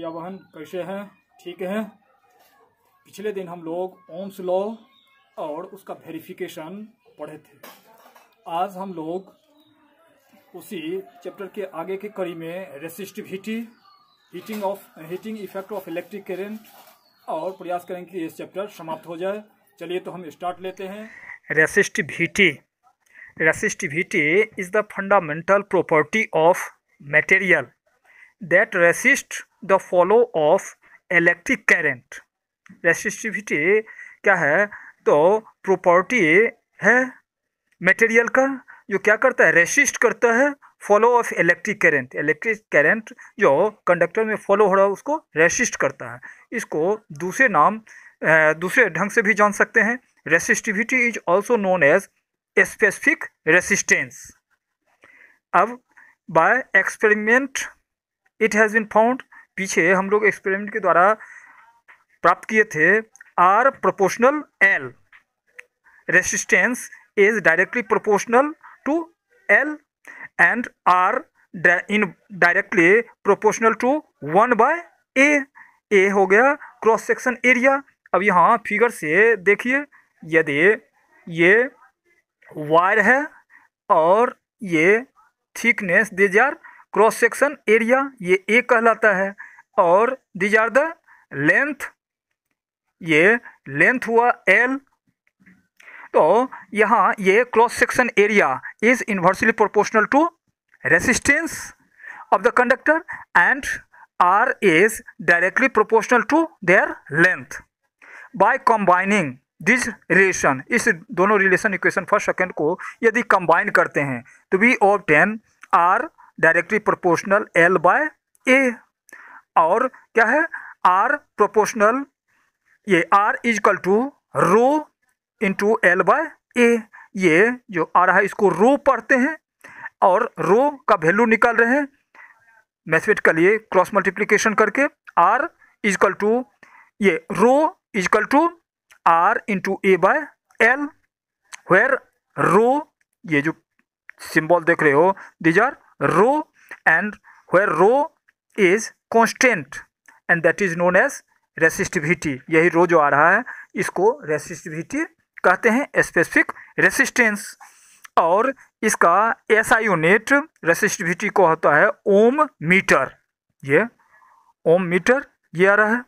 भैया बहन कैसे हैं? ठीक हैं। पिछले दिन हम लोग ओम्स लॉ और उसका वेरिफिकेशन पढ़े थे। आज हम लोग उसी चैप्टर के आगे की कड़ी में resistivity, heating effect of electric current और प्रयास करेंगे कि ये चैप्टर समाप्त हो जाए। चलिए तो हम स्टार्ट लेते हैं। Resistivity is the fundamental property of material that resists the flow of electric current. Resistivity क्या है? तो प्रॉपर्टी है मटेरियल का जो क्या करता है, रेसिस्ट करता है follow of electric current. Electric current जो कंडक्टर में फॉलो हो रहा है उसको रेसिस्ट करता है। इसको दूसरे ढंग से भी जान सकते हैं। Resistivity is also known as specific resistance. अब by experiment it has been found, पीछे हम लोग एक्सपेरिमेंट के द्वारा प्राप्त किए थे, R proportional L, resistance is directly proportional to L and R indirectly proportional to 1 by A। A हो गया क्रॉस सेक्शन एरिया। अब यहाँ फिगर से देखिए, यदि ये वायर है और ये thickness these are cross section area, ये A कहलाता है, और दीज आर द लेंथ, ये लेंथ हुआ L। तो यहाँ ये cross section area is inversely proportional to resistance of the conductor and R is directly proportional to their length. By combining this relation, इस दोनों रिलेशन इक्वेशन फर्स्ट सेकंड को यदि combine करते हैं तो we obtain R directly proportional L by A. और क्या है, आर प्रोपोर्शनल, ये R is equal to rho into L by A. ये जो आ रहा है इसको रो पढ़ते हैं और रो का वैल्यू निकाल रहे हैं मैथमेटिकली क्रॉस मल्टीप्लिकेशन करके। आर इजकल टू, ये rho is equal to R into A by L, where rho, ये जो सिंबल देख रहे हो these are rho, and where rho is constant and that is known as resistivity. यही rho जो आ रहा है इसको रेसिस्टिविटी कहते हैं, स्पेसिफिक रेसिस्टेंस। और इसका एसआई यूनिट रेसिस्टिविटी को होता है ओम मीटर। ये ओम मीटर ये आ रहा है।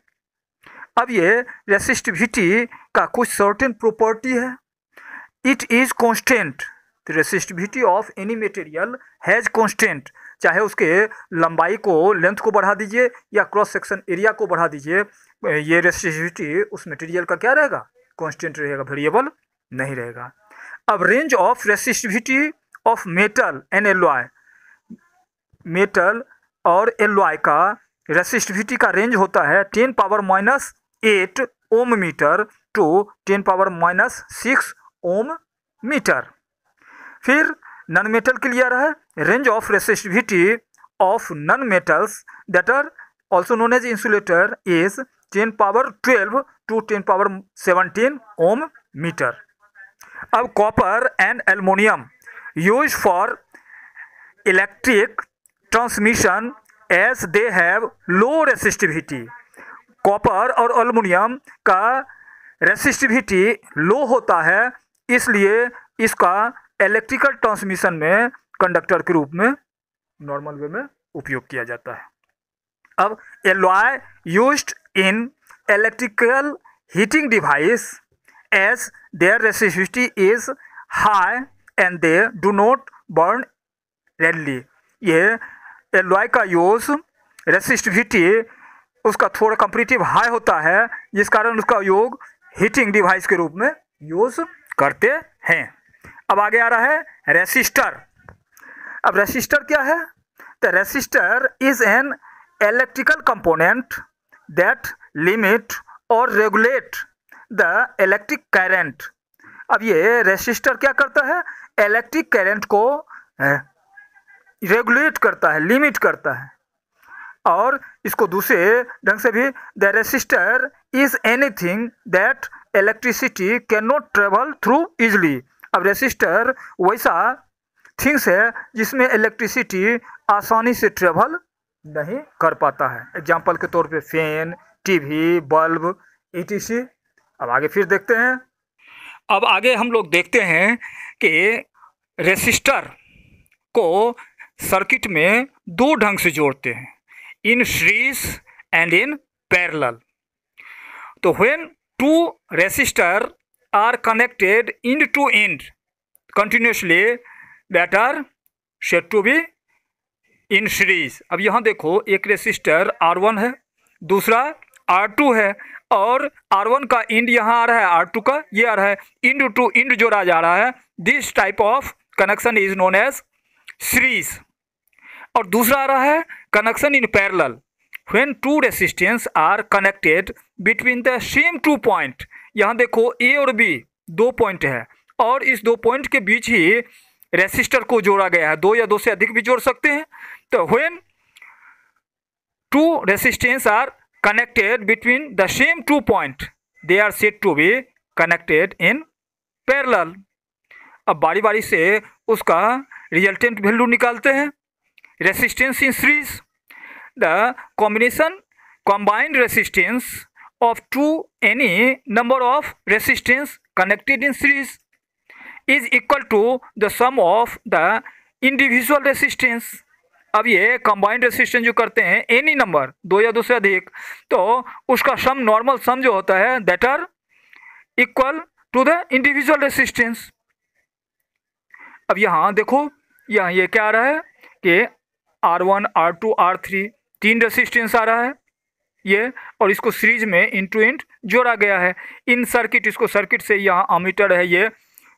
अब ये रेसिस्टिविटी का कुछ सर्टेन प्रॉपर्टी है। It is constant, the resistivity of any material has constant. चाहे उसके लंबाई को, लेंथ को बढ़ा दीजिए या क्रॉस सेक्शन एरिया को बढ़ा दीजिए, ये रेसिस्टिविटी उस मटेरियल का क्या रहेगा, कांस्टेंट रहेगा, वेरिएबल नहीं रहेगा। अब range of resistivity of metal and alloy, metal और एलॉय का रेसिस्टिविटी का रेंज होता है 10⁻⁸ ohm metre to 10⁻⁶ ohm metre. फिर नॉन मेटल के लिए आ रहा है range of resistivity of non metals that are also known as insulator is 10⁻12 to 10⁻17 ohm metre. अब copper and aluminium use for electric transmission as they have low resistivity. Copper और aluminium का resistivity लो होता है, इसलिए इसका electrical transmission में conductor के रूप में नॉर्मल वे में उपयोग किया जाता है। अब alloy used in electrical heating device as their resistivity is high and they do not burn readily। ये एलॉय का यूज रेसिस्टिविटी उसका थोड़ा कंपेरेटिव हाई होता है, जिस कारण उसका उपयोग हीटिंग डिवाइस के रूप में यूज करते हैं। अब आगे आ रहा है रेसिस्टर। अब रेसिस्टर क्या है? The resistor is an electrical component that limit or regulate the electric current। अब ये रेसिस्टर क्या करता है? इलेक्ट्रिक करंट को रेगुलेट करता है, लिमिट करता है। और इसको दूसरे ढंग से भी, the resistor is anything that electricity can not travel through easily. अब रेसिस्टर वैसा थिंग्स है जिसमें इलेक्ट्रिसिटी आसानी से ट्रेवल नहीं कर पाता है। एग्जाम्पल के तौर पे फैन, टीवी, बल्ब, etc। अब आगे फिर देखते हैं। अब आगे हम लोग देखते हैं कि रेसिस्टर को सर्किट में दो ढंग से जोड़ते हैं, in series and in parallel. तो when two resistor are connected end to end continuously that are said to be in series. अब यहाँ देखो, एक रेसिस्टर R1 है, दूसरा R2 है, और R1 का इंड यहाँ आ रहा है, R2 का ये आ रहा है, इंड टू इंड जोड़ा जा रहा है। This type of connection is known as series. और दूसरा आ रहा है connection in parallel, when two resistance are connected between the same two point. यहाँ देखो A और B दो पॉइंट है, और इस दो पॉइंट के बीच ही रेसिस्टर को जोड़ा गया है। दो या दो से अधिक भी जोड़ सकते हैं। तो when two resistance are connected between the same two point they are said to be connected in parallel. अब बारी बारी से उसका रिजल्टेंट वैल्यू निकालते हैं। Resistance in series, the combination combined resistance of two any number of resistance connected in series is equal to the sum of the individual resistance। अब ये combined resistance जो करते हैं any नंबर, दो या दो से अधिक, तो उसका सम, नॉर्मल सम जो होता है that are equal to the individual resistance। अब यहाँ देखो, यहाँ ये क्या आ रहा है कि R1, R2, R3 तीन रेसिस्टेंस आ रहा है ये, और इसको सीरीज में इन टू इंड जोड़ा गया है। इन सर्किट, इसको सर्किट से यहाँ अमीटर है, ये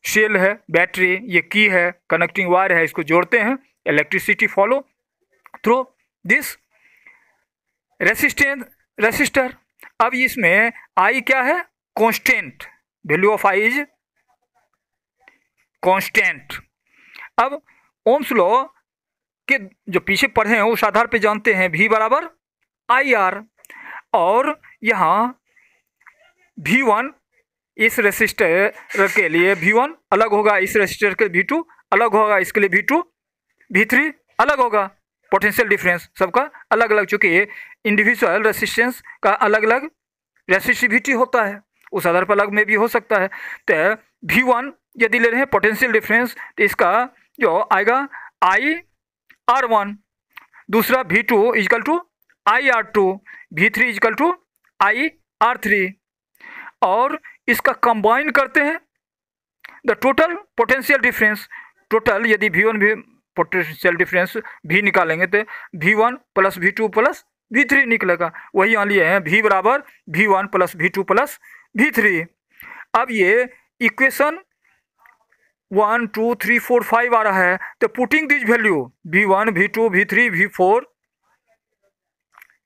शेल है, बैटरी, ये की है, कनेक्टिंग वायर है, इसको जोड़ते हैं। Electricity follow through this resistor. अब इसमें आई क्या है? Constant, value of I is constant. अब ओम्स लॉ के जो पीछे पढ़े हैं उस आधार पे जानते हैं V बराबर IR, और यहाँ V1 इस रेसिस्टर के लिए V1 अलग होगा, इस रेसिस्टर के V2 अलग होगा, इसके लिए V2 V3 अलग होगा। पोटेंशियल डिफरेंस सबका अलग अलग, चूँकि इंडिविजुअल रेसिस्टेंस का अलग अलग रेसिस्टिविटी होता है, उस आधार पर अलग में भी हो सकता है। तो V1 यदि ले रहे हैं पोटेंशियल डिफरेंस, तो इसका जो आएगा IR1, दूसरा V2 is equal to IR2, V3 is equal to IR3, और इसका कंबाइन करते हैं the total potential difference. Total यदि V1 भी पोटेंशियल डिफरेंस V निकालेंगे तो V1 plus V2 plus V3 निकलेगा। वही यहाँ लिए हैं V बराबर V1 plus V2 plus V3। अब ये इक्वेशन 1 2 3 4 5 आ रहा है, तो putting this value V1 V2 V3 V4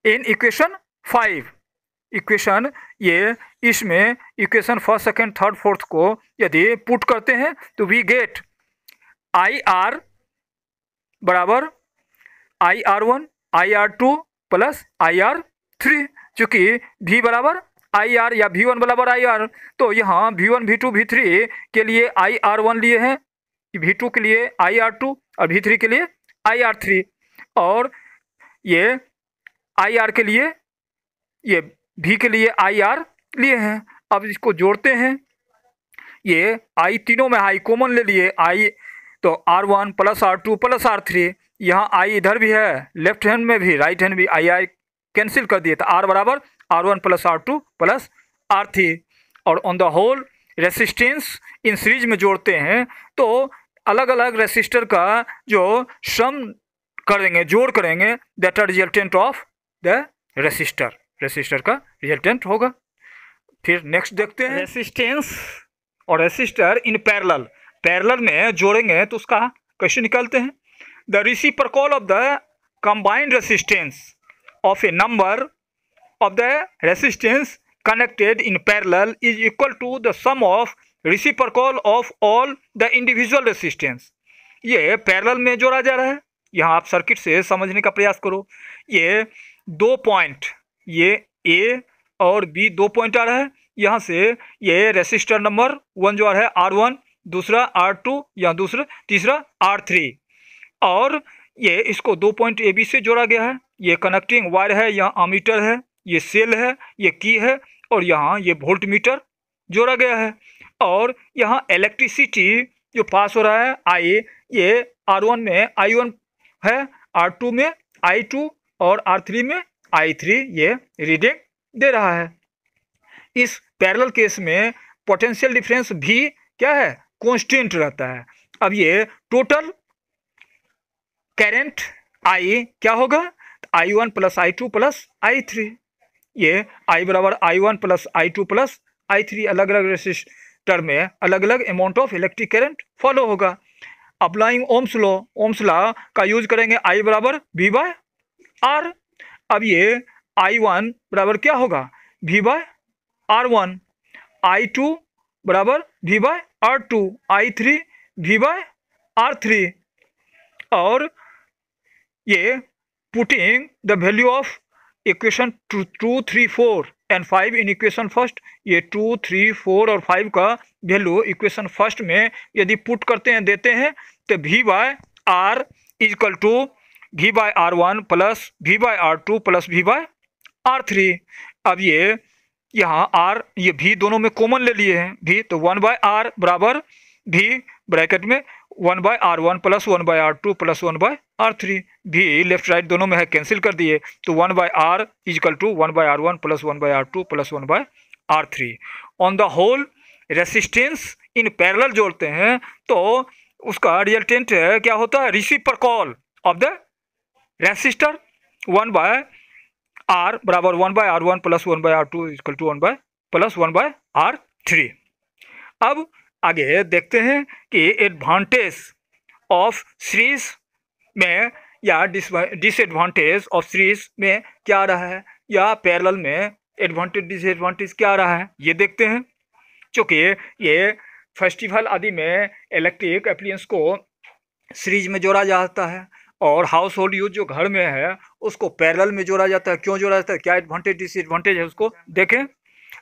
in equation 5, equation ये इसमें equation first second third fourth को यदि पुट करते हैं तो वी गेट IR बराबर IR1 IR2 प्लस IR3। चूँकि V बराबर IR या V1 बराबर IR, तो यहाँ V1 V2 V3 के लिए IR1 लिए हैं, V2 के लिए IR2 और V3 के लिए IR3, और ये IR के लिए, ये V के लिए IR लिए हैं। अब इसको जोड़ते हैं, ये I तीनों में I कॉमन ले लिए, I तो R1 plus R2 plus R3, यहाँ I इधर भी है, लेफ्ट हैंड में भी राइट हैंड भी I कैंसिल कर दिए, तो R बराबर R1 plus R2 plus R3, और on the whole resistance in series में जोड़ते हैं तो अलग अलग रेसिस्टर का जो सम करेंगे, जोड़ करेंगे, that are resultant of the resistor का रिजल्टेंट होगा। फिर नेक्स्ट देखते हैं रेसिस्टेंस और रेसिस्टर इन पैरेलल में जोड़ेंगे तो उसका कैसे निकालते हैं। The reciprocal of the combined resistance of A number of the resistance connected in parallel is equal to the sum of reciprocal of all the individual resistance। ये parallel में जोड़ा जा रहा है। यहाँ आप सर्किट से समझने का प्रयास करो। ये दो पॉइंट, ये A और B दो पॉइंट आ रहा है। यहाँ से ये रेसिस्टर नंबर 1 जो आ रहा है R1, दूसरा R2 या तीसरा R3, और ये इसको दो पॉइंट AB से जोड़ा गया है। ये कनेक्टिंग वायर है, यहाँ अमीटर है, ये सेल है, ये की है, और यहाँ ये वोल्ट मीटर जोड़ा गया है। और यहाँ इलेक्ट्रिसिटी जो पास हो रहा है आई, ये R1 में I1 है, R2 में I2 और R3 में I3 ये रीडिंग दे रहा है। इस पैरेलल केस में पोटेंशियल डिफरेंस भी क्या है, कांस्टेंट रहता है। अब ये टोटल करंट I क्या होगा, I1 plus I2 plus I3, ये I बराबर I1 plus I2 plus I3, अलग अलग रेसिस्टर में अलग अलग amount of electric current follow होगा। Applying ohm's law, ohm's law का यूज करेंगे, I बराबर V बाय R। अब ये I1 बराबर क्या होगा, V बाय R1, I2 बराबर V by R2, I3 V by R3। और ये putting the value of equation 2, 3, 4 and 5 in equation first, ये 2, 3, 4 और 5 का वैल्यू इक्वेशन फर्स्ट में यदि पुट करते हैं, देते हैं, तो V by R is equal to V by R1 plus V by R2 plus V by R3। अब ये यहाँ R, ये V दोनों में कॉमन ले लिए हैं, V, तो 1 बाय R बराबर V ब्रैकेट में 1 by R1 plus 1 by R2 plus 1 by R3, V left right दोनों में है, कैंसिल कर दिए, तो 1 by R is equal to 1 by R1 plus 1 by R2 plus 1 by R3। On the whole resistance in parallel जोड़ते हैं तो उसका रिजल्टेंट क्या होता है, reciprocal of the resistor 1 by R बराबर 1 by R1 plus 1 by R2 equal to 1 by plus 1 by R3। अब आगे देखते हैं कि एडवांटेज ऑफ सीरीज में या डिसएडवांटेज ऑफ सीरीज में क्या आ रहा है, या पैरेलल में एडवांटेज डिसएडवांटेज क्या आ रहा है, ये देखते हैं। चूँकि ये फेस्टिवल आदि में इलेक्ट्रिक एप्लियंस को सीरीज में जोड़ा जाता है और हाउस होल्ड यूज जो घर में है उसको पैरेलल में जोड़ा जाता है। क्यों जोड़ा जाता है, क्या एडवांटेज डिसएडवांटेज है, उसको देखें।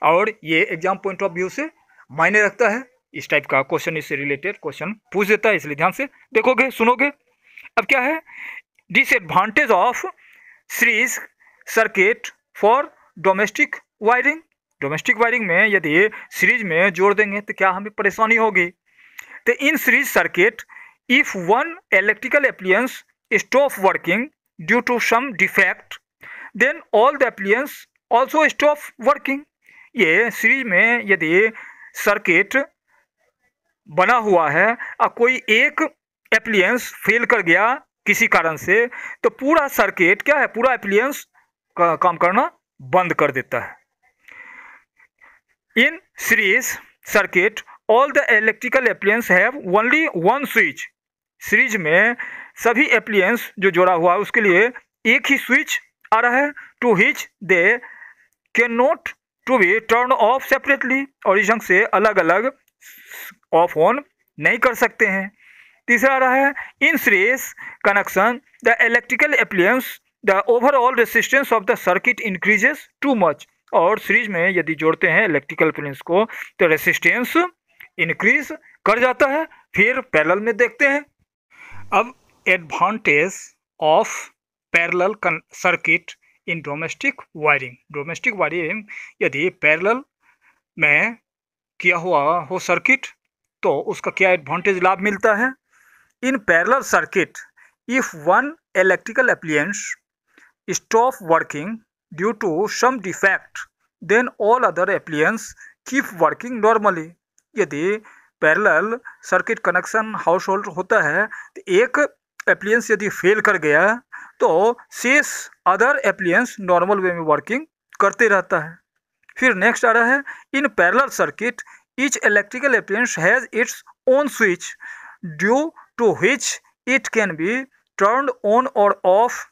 और ये एग्जाम पॉइंट ऑफ व्यू से मायने रखता है, इस टाइप का क्वेश्चन इससे रिलेटेड क्वेश्चन पूछ देता है, इसलिए ध्यान से देखोगे, सुनोगे। अब क्या है disadvantage of series circuit for domestic wiring. Domestic wiring में यदि सीरीज में जोड़ देंगे तो क्या हमें परेशानी होगी। तो in series circuit if one electrical appliances stop working due to some defect then all the appliance also stop working। ये सीरीज में यदि सर्किट बना हुआ है और कोई एक एप्लियंस फेल कर गया किसी कारण से, तो पूरा सर्किट क्या है, पूरा एप्लियंस का काम करना बंद कर देता है। In series circuit all the electrical appliances have only one switch. Series में सभी एप्लियंस जो जोड़ा हुआ है उसके लिए एक ही स्विच आ रहा है, to which they can not to be turn off separately, और इस ढंग से अलग अलग ऑफ ऑन नहीं कर सकते हैं। तीसरा आ रहा है in series connection the electrical appliances the overall resistance of the circuit increases too much. और सीरीज में यदि जोड़ते हैं इलेक्ट्रिकल एप्लियंस को तो रेसिस्टेंस इंक्रीज कर जाता है। फिर पैरेलल में देखते हैं। अब advantage of parallel circuit in domestic wiring. Domestic wiring यदि पैरेलल में किया हुआ हो सर्किट तो उसका क्या एडवांटेज लाभ मिलता है। In parallel circuit if one electrical appliances stop working due to some defect then all other appliances keep working normally. यदि parallel circuit connection household होता है तो एक एप्लियंस यदि फेल कर गया तो शेष अदर एप्लियंस नॉर्मल वे में वर्किंग करते रहता है। फिर नेक्स्ट आ रहा है in parallel circuit each electrical appliances has its own switch due to which it can be turned on और off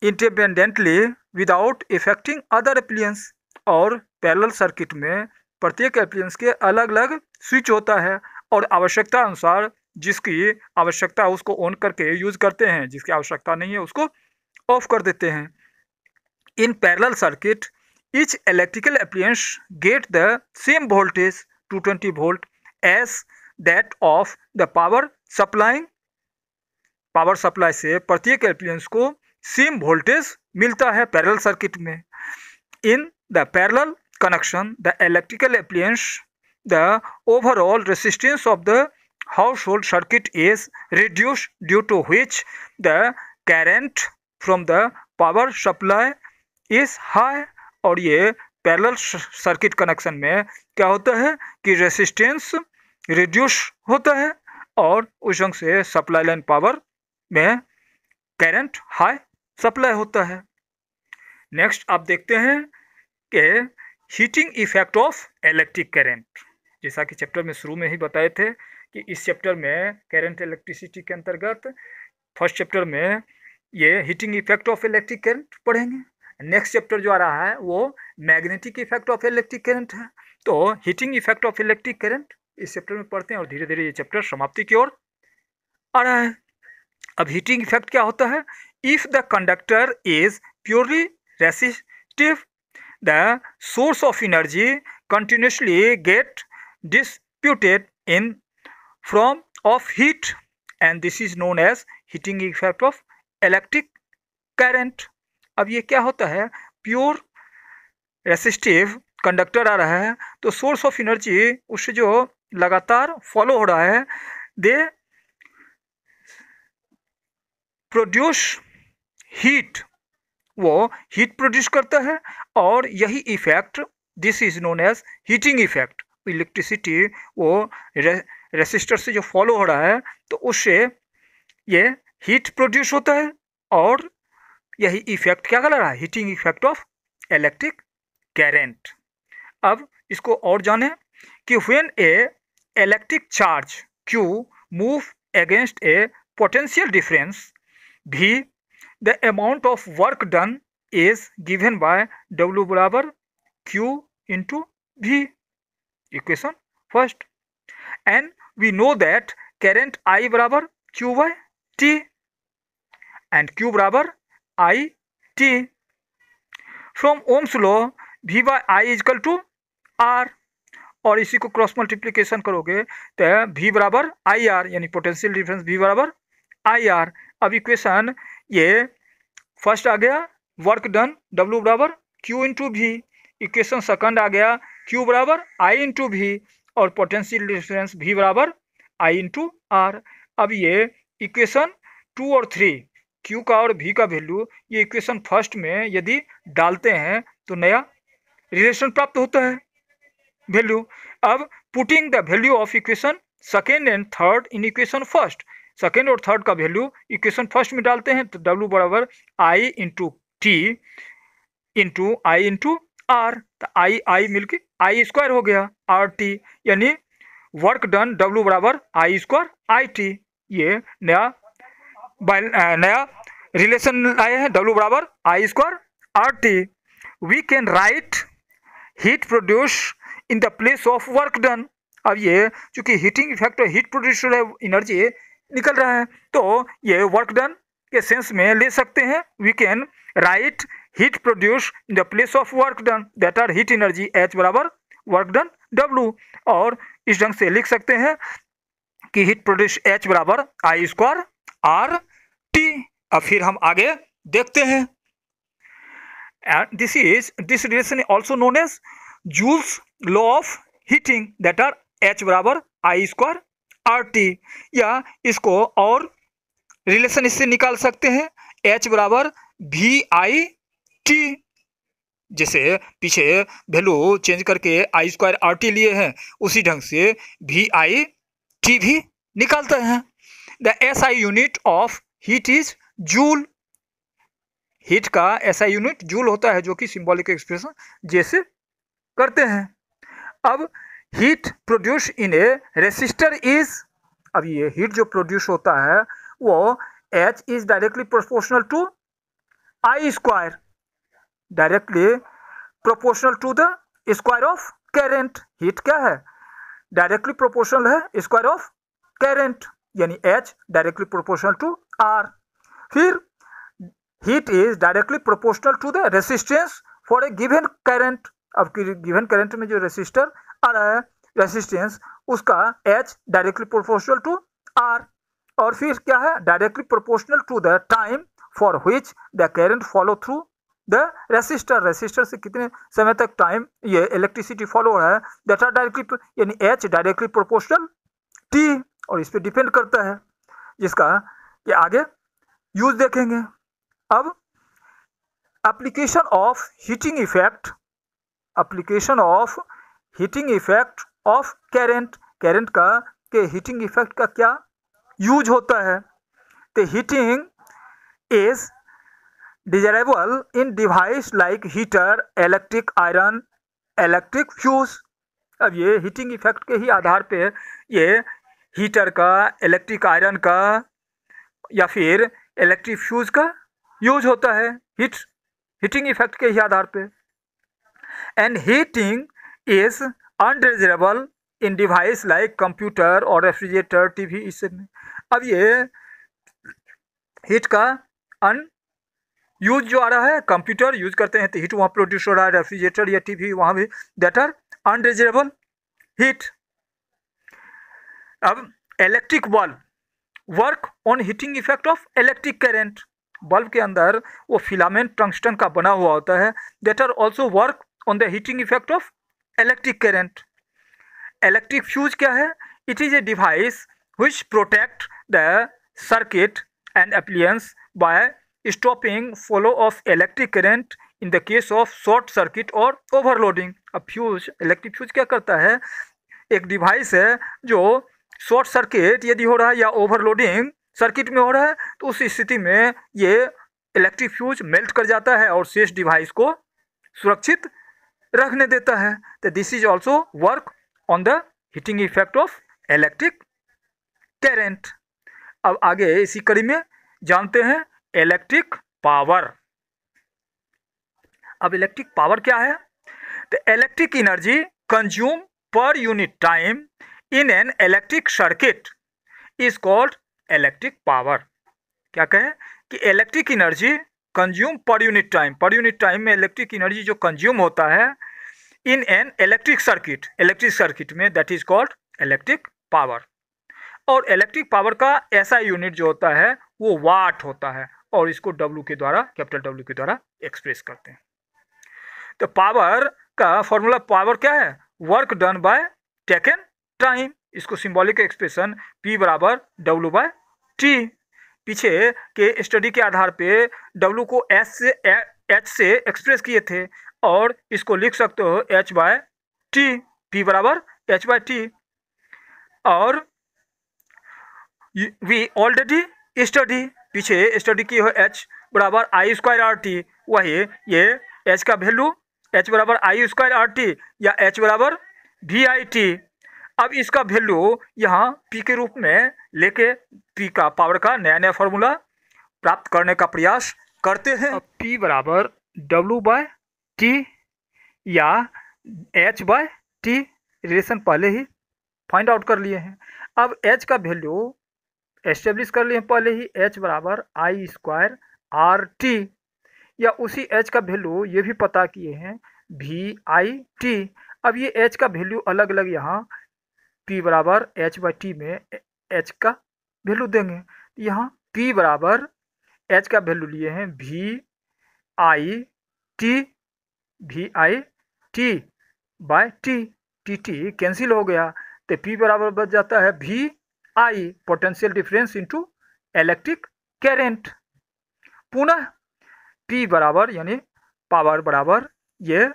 independently without affecting other appliances. और पैरेलल सर्किट में प्रत्येक एप्लियंस के अलग अलग स्विच होता है और आवश्यकता अनुसार जिसकी आवश्यकता है उसको ऑन करके यूज करते हैं, जिसकी आवश्यकता नहीं है उसको ऑफ कर देते हैं। In parallel circuit each electrical appliances get the same voltage 220 volt as that of the power supply. Power supply से प्रत्येक एप्लियंस को सेम वोल्टेज मिलता है पैरेलल सर्किट में। In the parallel connection, the electrical appliance, the overall resistance of the household circuit is reduced, due to which the current from the power supply is high। और ये parallel circuit connection में क्या होता है कि resistance reduce होता है और उस ढंग से सप्लाई लाइन पावर में करंट हाई सप्लाई होता है। नेक्स्ट आप देखते हैं कि heating effect of electric current. जैसा कि चैप्टर में शुरू में ही बताए थे कि इस चैप्टर में करंट इलेक्ट्रिसिटी के अंतर्गत फर्स्ट चैप्टर में ये heating effect of electric current पढ़ेंगे। नेक्स्ट चैप्टर जो आ रहा है वो magnetic effect of electric current है। तो heating effect of electric current इस चैप्टर में पढ़ते हैं और धीरे धीरे ये चैप्टर समाप्ति की ओर आ रहा है। अब हीटिंग इफेक्ट क्या होता है? If the conductor is purely resistive, the source of energy continuously get distributed in form of heat and this is known as heating effect of electric current. अब ये क्या होता है? प्योर रेसिस्टिव कंडक्टर आ रहा है तो सोर्स ऑफ एनर्जी उससे जो लगातार फॉलो हो रहा है, दे प्रोड्यूस हीट, वो हीट प्रोड्यूस करता है और यही effect this is known as heating effect. Electricity वो रेसिस्टर से जो फॉलो हो रहा है तो उससे ये हीट प्रोड्यूस होता है और यही इफेक्ट क्या कर रहा है? Heating effect of electric current. अब इसको और जाने कि when A electric charge Q move against A potential difference V, the amount of work done is given by W बराबर Q into V, equation first, and we know that current I बराबर Q by T and Q बराबर I T। From Ohm's law V by I is equal to R और इसी को cross multiplication करोगे तो V बराबर I R, यानी potential difference V बराबर आई आर। अब इक्वेशन ये फर्स्ट आ गया वर्क डन W बराबर Q into V, equation second आ गया Q बराबर I इंटू वी और पोटेंशियल डिफरेंस V बराबर I इंटू आर। अब ये इक्वेशन 2 और 3 Q का और V का वैल्यू ये इक्वेशन फर्स्ट में यदि डालते हैं तो नया रिलेशन प्राप्त होता है वैल्यू। अब putting the value of equation second and third in equation first, second और थर्ड का वैल्यू इक्वेशन फर्स्ट में डालते हैं तो W बराबर I into T into I into R, तो आई मिलके आई स्क्वायर हो गया आर टी, यानी वर्क डन W बराबर आई स्क्वायर आई टी। ये नया रिलेशन आए हैं W बराबर I square R T. We can write heat produce in the place of work done. अब ये चूंकि हीटिंग इफेक्ट और हीट प्रोड्यूस एनर्जी निकल रहा है तो ये वर्क डन के सेंस में ले सकते हैं। We can write heat produce in the place of work done that are heat energy H बराबर वर्क डन W, और इस ढंग से लिख सकते हैं कि हीट प्रोड्यूस H बराबर आई स्क्वायर आर टी। अब फिर हम आगे देखते हैं। This relation also known as Joule's law of heating that are H बराबर आई स्क्वायर आर टी, या इसको और रिलेशन इससे निकाल सकते हैं H बराबर वी आई टी। जैसे पीछे वैल्यू चेंज करके आई स्क्वायर आर टी लिए हैं उसी ढंग से वी आई टी भी निकालते हैं। The SI unit of heat is joule. Heat का SI यूनिट जूल होता है जो कि सिंबॉलिक एक्सप्रेशन जैसे करते हैं। अब heat produce in a resistor is, अब ये हीट जो प्रोड्यूस होता है वो H is directly proportional to I square, directly proportional to the square of current. Heat क्या है? डायरेक्टली प्रोपोर्शनल है स्क्वायर ऑफ करंट, यानी H directly proportional to R। फिर heat is directly proportional to the resistance for a given current. अब given current में जो resistor आ रहा है रेसिस्टेंस उसका H directly proportional to R, और फिर क्या है? Directly proportional to the time for which the current follow through the resistor, resistor से कितने समय तक टाइम ये इलेक्ट्रिसिटी फॉलो हो रहा है, दैट आर डायरेक्टली यानी एच डायरेक्टली प्रोपोर्शनल टी, और इस पर डिपेंड करता है, जिसका ये आगे यूज देखेंगे। अब application of heating effect, application of heating effect of current, current का के हीटिंग इफेक्ट का क्या यूज होता है। तो heating is desirable in device like heater, electric iron, electric fuse. अब ये हीटिंग इफेक्ट के ही आधार पे ये हीटर का, इलेक्ट्रिक आयरन का या फिर इलेक्ट्रिक फ्यूज का यूज होता है हीटिंग इफेक्ट के ही आधार पे। And heating is undesirable in device like computer और रेफ्रिजरेटर, टीवी, इससे में। अब ये हीट का अन यूज जो आ रहा है, कंप्यूटर यूज करते हैं तो हीट वहाँ प्रोड्यूस हो रहा है, रेफ्रिजरेटर या टीवी वहाँ भी, दैट आर अनडिजायरेबल हीट। अब electric bulb work on heating effect of electric current, bulb के अंदर वो फिलामेंट टंगस्टन का बना हुआ होता है, that are also work on the heating effect of electric current. Electric fuse क्या है? It is a device which protect the circuit and appliance by stopping flow of electric current in the case of short circuit और overloading. अब fuse, electric fuse क्या करता है? एक device है जो शॉर्ट सर्किट यदि हो रहा है या ओवरलोडिंग सर्किट में हो रहा है, तो उस स्थिति में ये इलेक्ट्रिक फ्यूज मेल्ट कर जाता है और शेष डिवाइस को सुरक्षित रखने देता है। तो this is also work on the heating effect of electric current. अब आगे इसी कड़ी में जानते हैं इलेक्ट्रिक पावर। अब इलेक्ट्रिक पावर क्या है? तो electric energy consume per unit time in an electric circuit is called electric power. क्या कहें कि electric energy consume per unit time में इलेक्ट्रिक एनर्जी जो कंज्यूम होता है इन एन इलेक्ट्रिक सर्किट में, that is called electric power. और electric power का ऐसा यूनिट जो होता है वो वाट होता है, और इसको डब्ल्यू के द्वारा, कैपिटल डब्ल्यू के द्वारा एक्सप्रेस करते हैं। तो पावर का फॉर्मूला पावर क्या है? Work done by taken time. इसको सिंबॉलिक एक्सप्रेशन P बराबर W/T। पीछे के स्टडी के आधार पे W को H से एक्सप्रेस किए थे, और इसको लिख सकते हो H/T, P बराबर H/T। और वी ऑलरेडी स्टडी, पीछे स्टडी की हो H बराबर I²RT, वही ये H का वैल्यू H बराबर I²RT या H बराबर VIT। अब इसका वैल्यू यहाँ P के रूप में लेके P का पावर का नया नया फॉर्मूला प्राप्त करने का प्रयास करते हैं। अब P बराबर W/T या H/T रिलेशन पहले ही फाइंड आउट कर लिए हैं। अब H का वैल्यू एस्टेब्लिश कर लिए पहले ही, H बराबर I²RT, या उसी H का वैल्यू ये भी पता किए हैं VIT। अब ये H का वैल्यू अलग अलग यहाँ P बराबर H/T में H का वैल्यू देंगे। यहाँ P बराबर H का वैल्यू लिए हैं VIT/T, TT कैंसिल हो गया, तो P बराबर बच जाता है VI, potential difference into electric current. पुनः P बराबर यानी पावर बराबर ये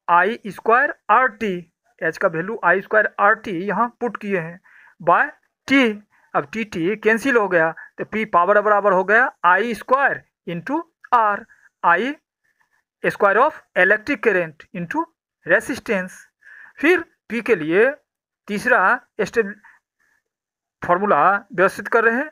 I²RT, H का वैल्यू I²RT यहाँ पुट किए हैं बाय T। अब TT कैंसिल हो गया, तो P पावर बराबर हो गया I² into R, I² of electric current into resistance. फिर P के लिए तीसरा स्टेप फॉर्मूला व्यवस्थित कर रहे हैं,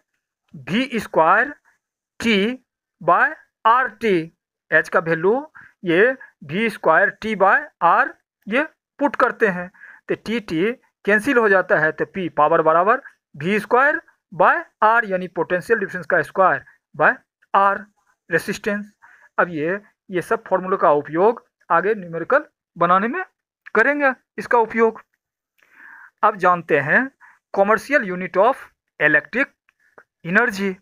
V²T/RT। H का वैल्यू ये V²T/R ये पुट करते हैं, तो TT कैंसिल हो जाता है, तो P पावर बराबर V²/R यानी पोटेंशियल डिफरेंस का स्क्वायर बाय R रेसिस्टेंस। अब ये सब फॉर्मूलों का उपयोग आगे न्यूमेरिकल बनाने में करेंगे इसका उपयोग। अब जानते हैं commercial unit of electric energy.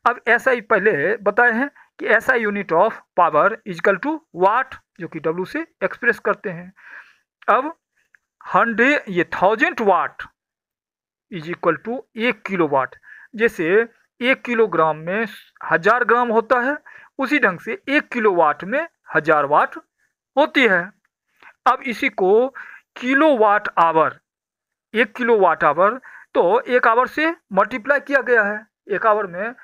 अब SI पहले बताए हैं कि SI unit of power is equal to watt, जो कि W से एक्सप्रेस करते हैं। अब 1000 watt is equal to 1 kilowatt. जैसे 1 किलोग्राम में 1000 ग्राम होता है, उसी ढंग से 1 किलोवाट में 1000 वाट होती है। अब इसी को किलोवाट आवर, 1 किलोवाट आवर तो 1 आवर से मल्टीप्लाई किया गया है। 1 आवर में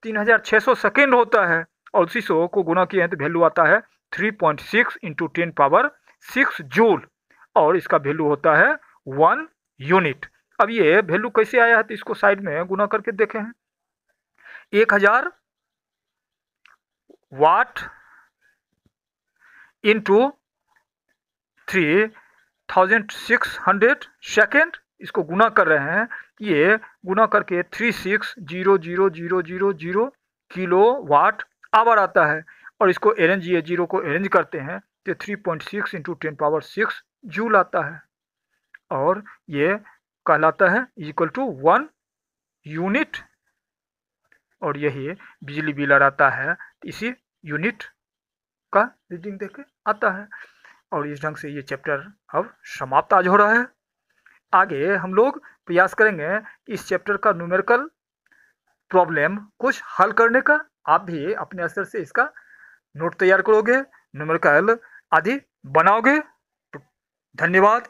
3600 सेकेंड होता है, और उसी 100 को गुना किए हैं तो वैल्यू आता है 3.6 इंटू 10⁻6 जूल, और इसका वैल्यू होता है 1 यूनिट। अब ये वैल्यू कैसे आया है तो इसको साइड में गुना करके देखें हैं। 1000 वाट इंटू 3600 सेकेंड, इसको गुना कर रहे हैं। ये गुना करके 360000 किलो वाट आवर आता है, और इसको अरेंज, ये जीरो को अरेंज करते हैं तो 3.6 इंटू 10⁻6 जूल आता है, और ये कहलाता है इक्वल टू 1 यूनिट। और यही बिजली बिल आता है इसी यूनिट का रीडिंग देके आता है। और इस ढंग से ये चैप्टर अब समाप्त आज हो रहा है। आगे हम लोग प्रयास करेंगे इस चैप्टर का न्यूमेरिकल प्रॉब्लम कुछ हल करने का। आप भी अपने स्तर से इसका नोट तैयार करोगे, न्यूमेरिकल आदि बनाओगे। धन्यवाद।